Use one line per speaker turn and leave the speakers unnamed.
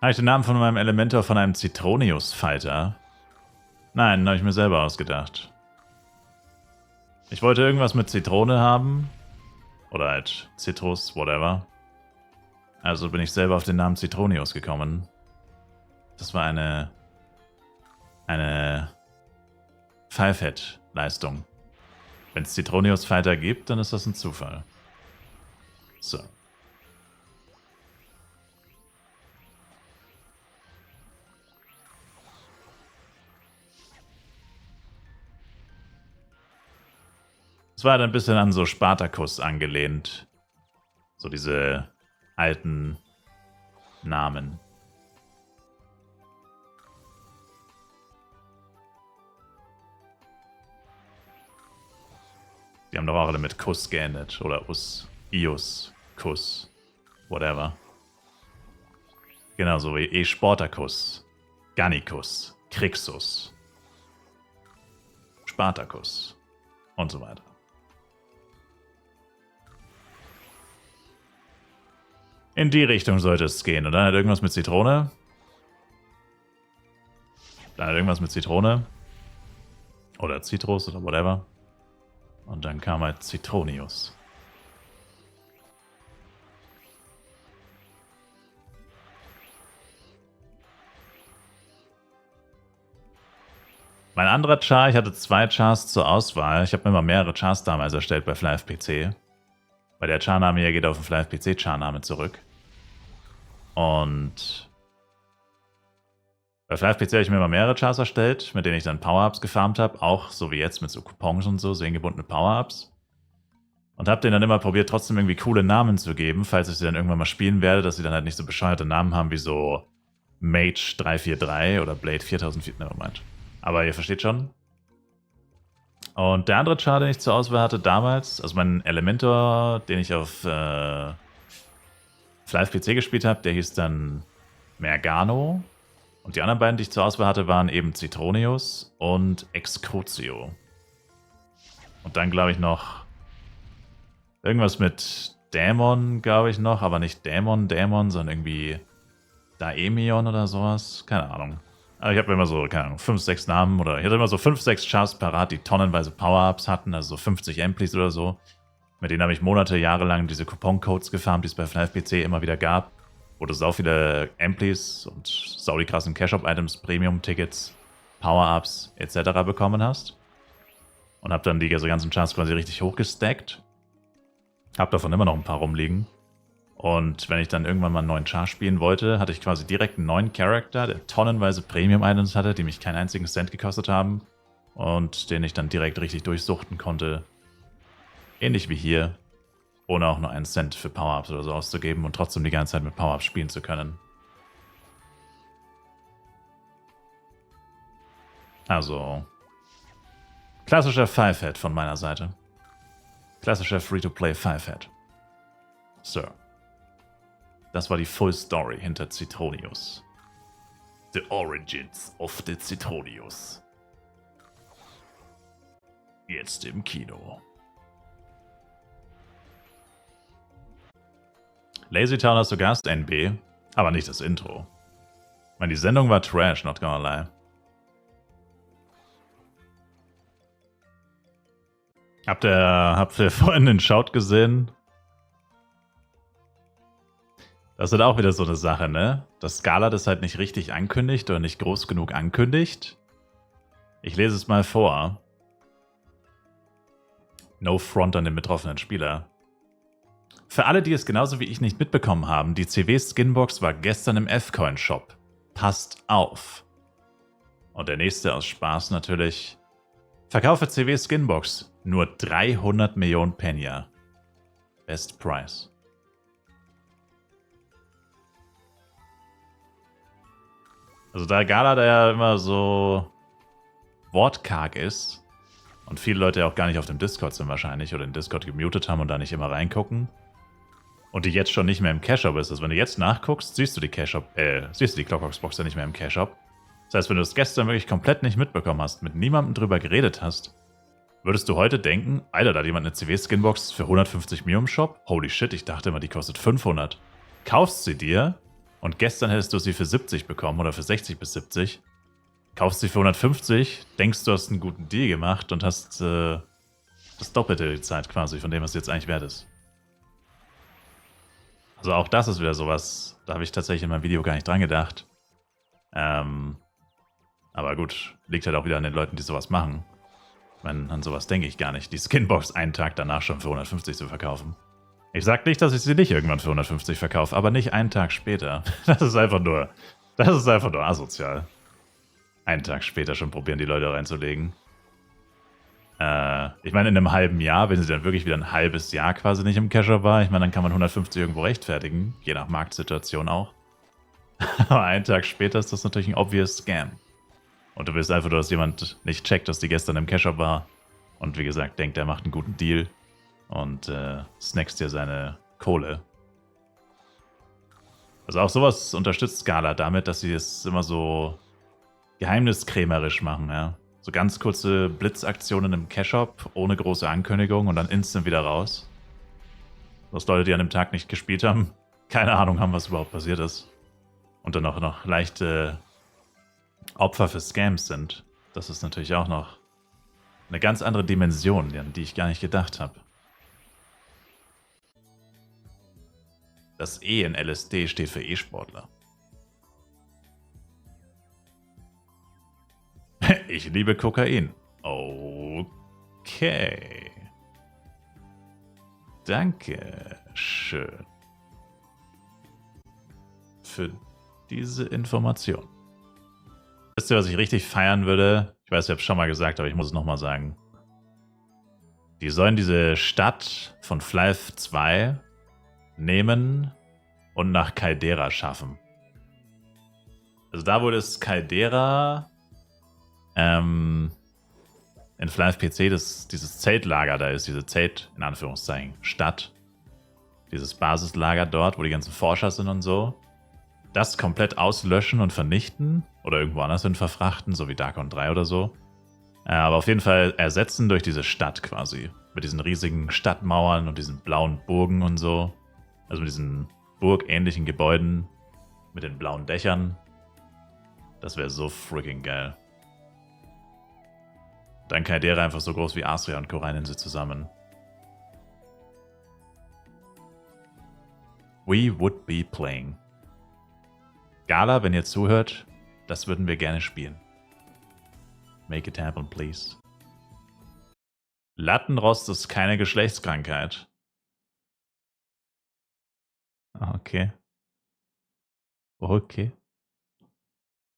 Habe ich den Namen von meinem Elementor von einem Zitronius-Fighter? Nein, habe ich mir selber ausgedacht. Ich wollte irgendwas mit Zitrone haben. Oder halt Zitrus, whatever. Also bin ich selber auf den Namen Zitronius gekommen. Das war eine Five-Hit-Leistung. Wenn es Zitronius-Fighter gibt, dann ist das ein Zufall. So. Es war dann ein bisschen an so Spartacus angelehnt. So diese alten Namen. Die haben doch auch alle mit Kuss geendet. Oder Us, Ius, Kuss, whatever. Genauso wie E-Sportacus, Gannicus, Crixus, Spartacus und so weiter. In die Richtung sollte es gehen. Und dann halt irgendwas mit Zitrone. Dann halt irgendwas mit Zitrone. Oder Zitrus oder whatever. Und dann kam halt Zitronius. Mein anderer Char, ich hatte 2 Chars zur Auswahl. Ich habe mir immer mehrere Chars damals erstellt bei FlyFPC. Weil der Charname hier geht auf den FlyFPC Charname zurück. Und bei FlyFPC habe ich mir immer mehrere Chars erstellt, mit denen ich dann Power-Ups gefarmt habe. Auch so wie jetzt mit so Coupons und so, sehengebundene Power-Ups. Und habe denen dann immer probiert, trotzdem irgendwie coole Namen zu geben, falls ich sie dann irgendwann mal spielen werde, dass sie dann halt nicht so bescheuerte Namen haben wie so Mage 343 oder Blade 4004. Nevermind. Aber ihr versteht schon. Und der andere Char, den ich zur Auswahl hatte damals, also mein Elementor, den ich auf FlyFPC gespielt habe, der hieß dann Mergano. Und die anderen beiden, die ich zur Auswahl hatte, waren eben Zitronius und Excrucio. Und dann glaube ich noch irgendwas mit Dämon, glaube ich noch, aber nicht Dämon, sondern irgendwie Daemion oder sowas. Keine Ahnung. Aber ich habe immer so, keine Ahnung, 5, 6 Namen oder ich hatte immer so 5, 6 Chars parat, die tonnenweise Power-Ups hatten, also so 50 Amplis oder so. Mit denen habe ich Monate, Jahre lang diese Coupon-Codes gefarmt, die es bei FlyFPC immer wieder gab, wo du sau viele Amplis und sau die krassen Cash-Up-Items, Premium-Tickets, Power-Ups etc. bekommen hast. Und habe dann die ganzen Chars quasi richtig hochgestackt. Habe davon immer noch ein paar rumliegen. Und wenn ich dann irgendwann mal einen neuen Char spielen wollte, hatte ich quasi direkt einen neuen Charakter, der tonnenweise Premium-Items hatte, die mich keinen einzigen Cent gekostet haben. Und den ich dann direkt richtig durchsuchten konnte. Ähnlich wie hier, ohne auch nur einen Cent für Power-Ups oder so auszugeben und trotzdem die ganze Zeit mit Power-Ups spielen zu können. Also, klassischer Five-Head von meiner Seite. Klassischer Free-to-Play Five-Head. So. Das war die Full Story hinter Zitronius. The Origins of the Zitronius. Jetzt im Kino. LazyTown hast du Gast, NB, aber nicht das Intro. Ich meine, die Sendung war Trash, not gonna lie. Habt ihr vorhin den Shout gesehen? Das ist halt auch wieder so eine Sache, ne? Dass Scala das halt nicht richtig ankündigt oder nicht groß genug ankündigt. Ich lese es mal vor. No front an den betroffenen Spieler. Für alle, die es genauso wie ich nicht mitbekommen haben, die CW-Skinbox war gestern im F-Coin-Shop. Passt auf. Und der nächste aus Spaß natürlich. Verkaufe CW-Skinbox. Nur 300 Millionen Penya. Best Price. Also da Gala, der ja immer so wortkarg ist und viele Leute ja auch gar nicht auf dem Discord sind wahrscheinlich oder den Discord gemutet haben und da nicht immer reingucken und die jetzt schon nicht mehr im Cash-Up ist. Also wenn du jetzt nachguckst, siehst du die Clockbox-Box ja nicht mehr im Cash-Up. Das heißt, wenn du es gestern wirklich komplett nicht mitbekommen hast, mit niemandem drüber geredet hast, würdest du heute denken, Alter, da hat jemand eine CW-Skinbox für 150 Mio im Shop? Holy shit, ich dachte immer, die kostet 500. Kaufst sie dir Und gestern hättest du sie für 70 bekommen oder für 60 bis 70. Kaufst sie für 150, denkst du hast einen guten Deal gemacht und hast das Doppelte die Zeit quasi von dem, was jetzt eigentlich wert ist. Also auch das ist wieder sowas, da habe ich tatsächlich in meinem Video gar nicht dran gedacht. Aber gut, liegt halt auch wieder an den Leuten, die sowas machen. Ich meine, an sowas denke ich gar nicht, die Skinbox einen Tag danach schon für 150 zu verkaufen. Ich sag nicht, dass ich sie nicht irgendwann für 150 verkaufe, aber nicht einen Tag später. Das ist einfach nur asozial. Einen Tag später schon probieren, die Leute reinzulegen. Ich meine, in einem halben Jahr, wenn sie dann wirklich wieder ein halbes Jahr quasi nicht im Cacher war, ich meine, dann kann man 150 irgendwo rechtfertigen, je nach Marktsituation auch. Aber einen Tag später ist das natürlich ein obvious Scam. Und du willst einfach nur, dass jemand nicht checkt, dass die gestern im Cacher war und wie gesagt, denkt, er macht einen guten Deal und snackst dir seine Kohle. Also auch sowas unterstützt Scala damit, dass sie es immer so geheimniskrämerisch machen, ja. So ganz kurze Blitzaktionen im Cash-Shop, ohne große Ankündigung und dann instant wieder raus. Dass Leute, die an dem Tag nicht gespielt haben, keine Ahnung haben, was überhaupt passiert ist. Und dann auch noch leichte Opfer für Scams sind. Das ist natürlich auch noch eine ganz andere Dimension, an die ich gar nicht gedacht habe. Das E in LSD steht für E-Sportler. Ich liebe Kokain. Okay. Danke schön für diese Information. Wisst ihr, was ich richtig feiern würde? Ich weiß, ich habe es schon mal gesagt, aber ich muss es nochmal sagen. Die sollen diese Stadt von Flyth 2 nehmen und nach Caldera schaffen. Also da, wo das Caldera in Flyth PC dieses Zeltlager da ist, diese Zelt, in Anführungszeichen, Stadt, dieses Basislager dort, wo die ganzen Forscher sind und so, das komplett auslöschen und vernichten oder irgendwo anders hin verfrachten, so wie Darkon 3 oder so. Aber auf jeden Fall ersetzen durch diese Stadt quasi. Mit diesen riesigen Stadtmauern und diesen blauen Burgen und so. Also mit diesen burgähnlichen Gebäuden mit den blauen Dächern. Das wäre so freaking geil. Dann Caldera einfach so groß wie Astria und Korallinsel zusammen. We would be playing. Gala, wenn ihr zuhört, das würden wir gerne spielen. Make it happen, please. Lattenrost ist keine Geschlechtskrankheit. Okay. Okay.